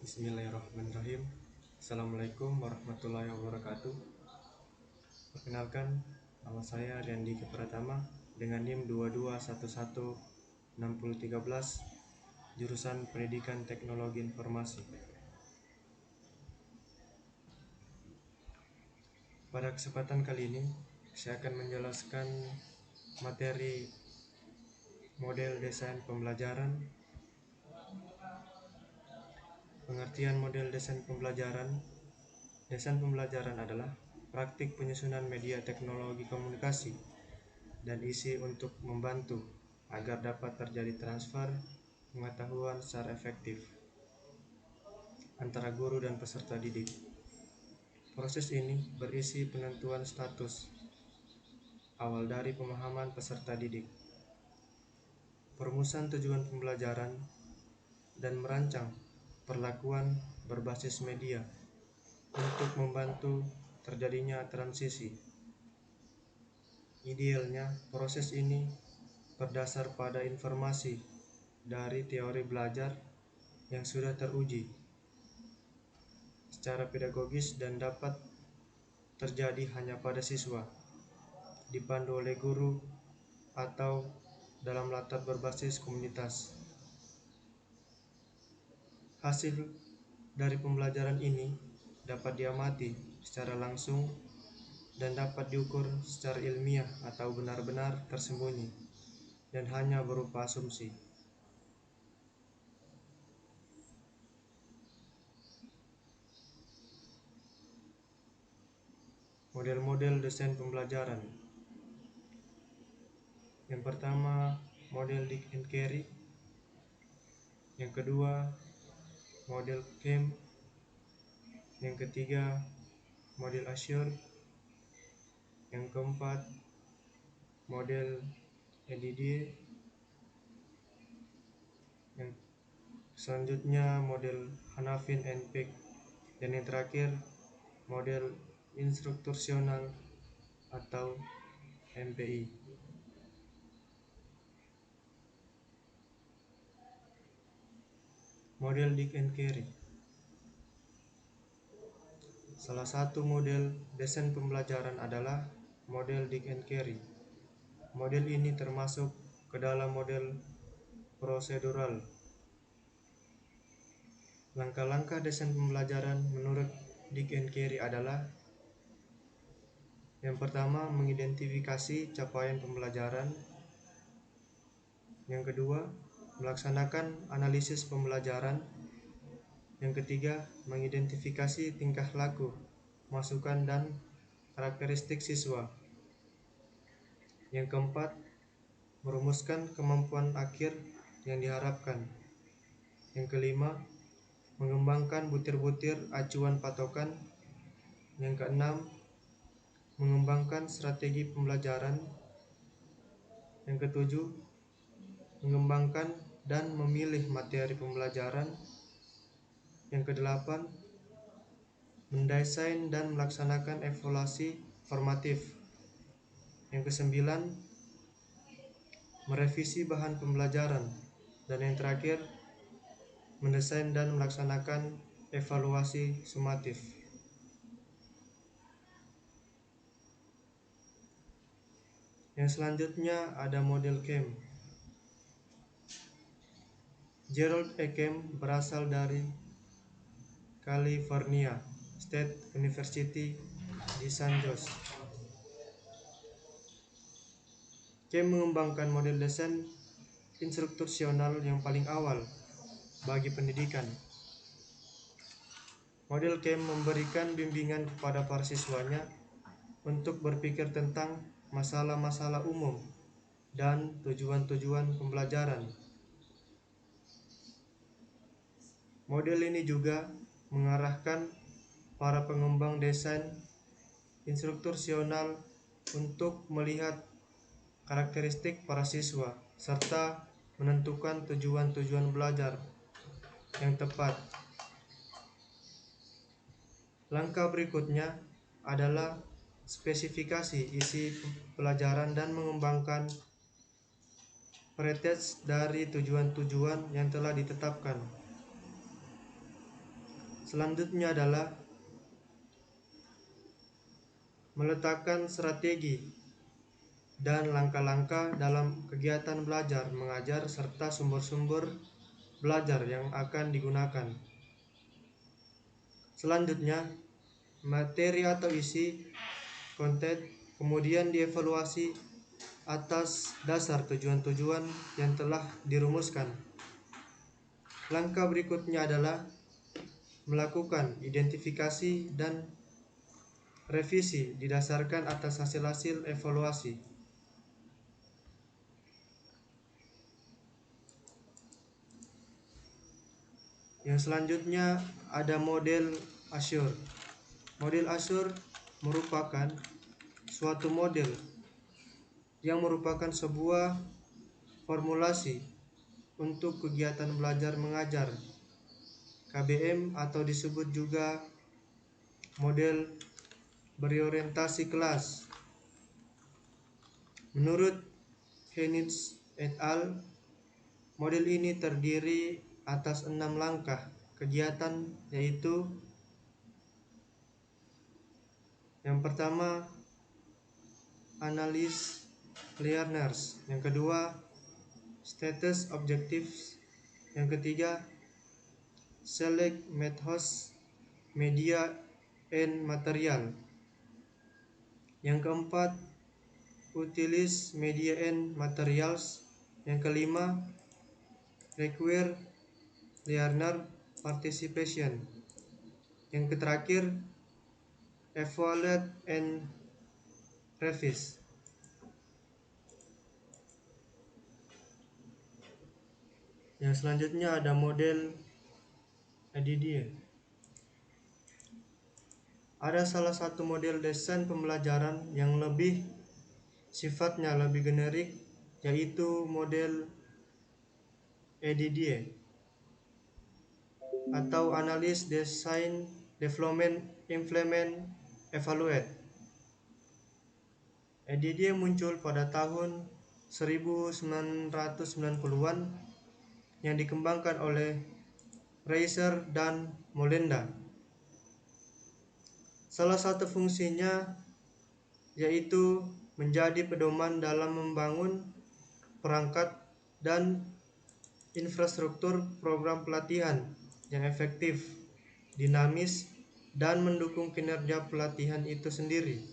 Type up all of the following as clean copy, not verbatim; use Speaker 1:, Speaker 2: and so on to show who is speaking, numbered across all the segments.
Speaker 1: Bismillahirrahmanirrahim. Assalamualaikum warahmatullahi wabarakatuh. Perkenalkan, nama saya Riandi Pratama dengan NIM 22116013, jurusan Pendidikan Teknologi Informasi. Pada kesempatan kali ini, saya akan menjelaskan materi model desain pembelajaran. Pengertian model desain pembelajaran. Desain pembelajaran adalah praktik penyusunan media teknologi komunikasi dan isi untuk membantu agar dapat terjadi transfer pengetahuan secara efektif antara guru dan peserta didik. Proses ini berisi penentuan status awal dari pemahaman peserta didik, perumusan tujuan pembelajaran, dan merancang perlakuan berbasis media untuk membantu terjadinya transisi. Idealnya, proses ini berdasar pada informasi dari teori belajar yang sudah teruji secara pedagogis dan dapat terjadi hanya pada siswa, dipandu oleh guru, atau dalam latar berbasis komunitas. Hasil dari pembelajaran ini dapat diamati secara langsung dan dapat diukur secara ilmiah atau benar-benar tersembunyi dan hanya berupa asumsi. Model-model desain pembelajaran. Yang pertama, model Dick and Carey. Yang kedua, model Kemp. Yang ketiga, model Assure. Yang keempat, model EDD. Yang selanjutnya, model Hanafin and Peck. Dan yang terakhir, model instruktursional atau MPI. Model Dick and Carey. Salah satu model desain pembelajaran adalah model Dick and Carey. Model ini termasuk ke dalam model prosedural. Langkah-langkah desain pembelajaran menurut Dick and Carey adalah: yang pertama, mengidentifikasi capaian pembelajaran. Yang kedua, melaksanakan analisis pembelajaran. Yang ketiga, mengidentifikasi tingkah laku, masukan, dan karakteristik siswa. Yang keempat, merumuskan kemampuan akhir yang diharapkan. Yang kelima, mengembangkan butir-butir acuan patokan. Yang keenam, mengembangkan strategi pembelajaran. Yang ketujuh, mengembangkan dan memilih materi pembelajaran. Yang kedelapan, mendesain dan melaksanakan evaluasi formatif. Yang kesembilan, merevisi bahan pembelajaran. Dan yang terakhir, mendesain dan melaksanakan evaluasi sumatif. Yang selanjutnya ada model Kemp. Gerald E. Kemp berasal dari California State University di San Jose. Kemp mengembangkan model desain instruktursional yang paling awal bagi pendidikan. Model Kemp memberikan bimbingan kepada para siswanya untuk berpikir tentang masalah-masalah umum dan tujuan-tujuan pembelajaran. Model ini juga mengarahkan para pengembang desain instruktursional untuk melihat karakteristik para siswa serta menentukan tujuan-tujuan belajar yang tepat. Langkah berikutnya adalah spesifikasi isi pelajaran dan mengembangkan pretest dari tujuan-tujuan yang telah ditetapkan. Selanjutnya adalah meletakkan strategi dan langkah-langkah dalam kegiatan belajar mengajar serta sumber-sumber belajar yang akan digunakan. Selanjutnya, materi atau isi konten kemudian dievaluasi atas dasar tujuan-tujuan yang telah dirumuskan. Langkah berikutnya adalah melakukan identifikasi dan revisi didasarkan atas hasil-hasil evaluasi. Yang selanjutnya ada model Azure. Model Azure merupakan suatu model yang merupakan sebuah formulasi untuk kegiatan belajar mengajar KBM atau disebut juga model berorientasi kelas. Menurut Heinz et al., model ini terdiri atas 6 langkah kegiatan, yaitu yang pertama analyze learners, yang kedua status objectives, yang ketiga select methods, media and material, yang keempat utilize media and materials, yang kelima require learner participation, yang terakhir evaluate and revise. Yang selanjutnya ada model ADDIE. Ada salah satu model desain pembelajaran yang sifatnya lebih generik, yaitu model ADDIE atau Analyze, Design, Development, Implement, Evaluate. ADDIE muncul pada tahun 1990-an yang dikembangkan oleh Reiser dan Molenda. Salah satu fungsinya yaitu menjadi pedoman dalam membangun perangkat dan infrastruktur program pelatihan yang efektif, dinamis, dan mendukung kinerja pelatihan itu sendiri.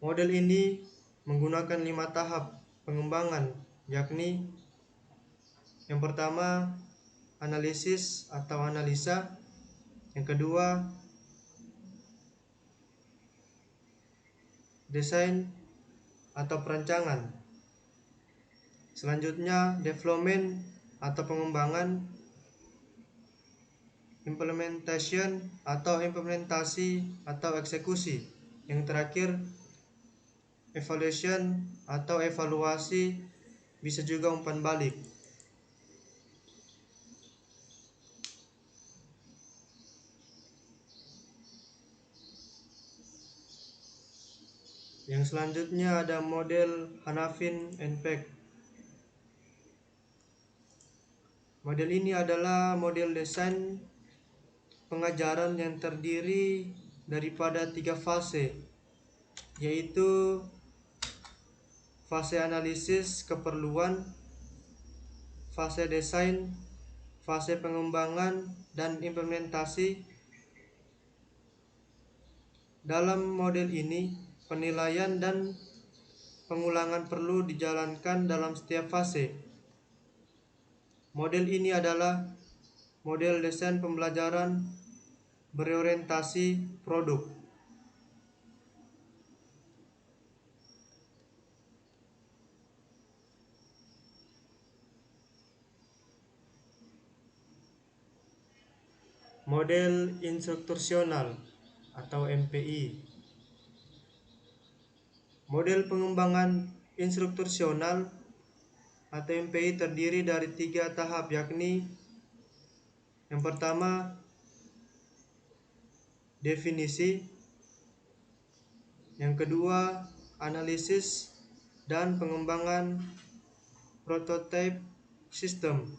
Speaker 1: Model ini menggunakan 5 tahap pengembangan, yakni yang pertama analisis atau analisa, yang kedua desain atau perancangan, selanjutnya development atau pengembangan, implementation atau implementasi atau eksekusi, yang terakhir evaluation atau evaluasi, bisa juga umpan balik. Yang selanjutnya ada model Hanafin and Peck. Model ini adalah model desain pengajaran yang terdiri daripada 3 fase, yaitu fase analisis keperluan, fase desain, fase pengembangan, dan implementasi. Dalam model ini, penilaian dan pengulangan perlu dijalankan dalam setiap fase. Model ini adalah model desain pembelajaran berorientasi produk. Model instruktursional atau MPI. Model pengembangan instruktursional atau MPI terdiri dari 3 tahap, yakni yang pertama definisi, yang kedua analisis dan pengembangan prototype system,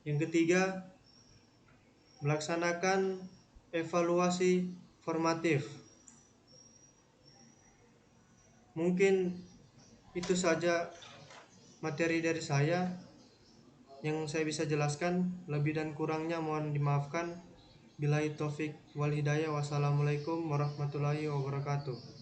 Speaker 1: yang ketiga melaksanakan evaluasi formatif. Mungkin itu saja materi dari saya yang saya bisa jelaskan. Lebih dan kurangnya mohon dimaafkan. Billahi taufik wal hidayah. Wassalamualaikum warahmatullahi wabarakatuh.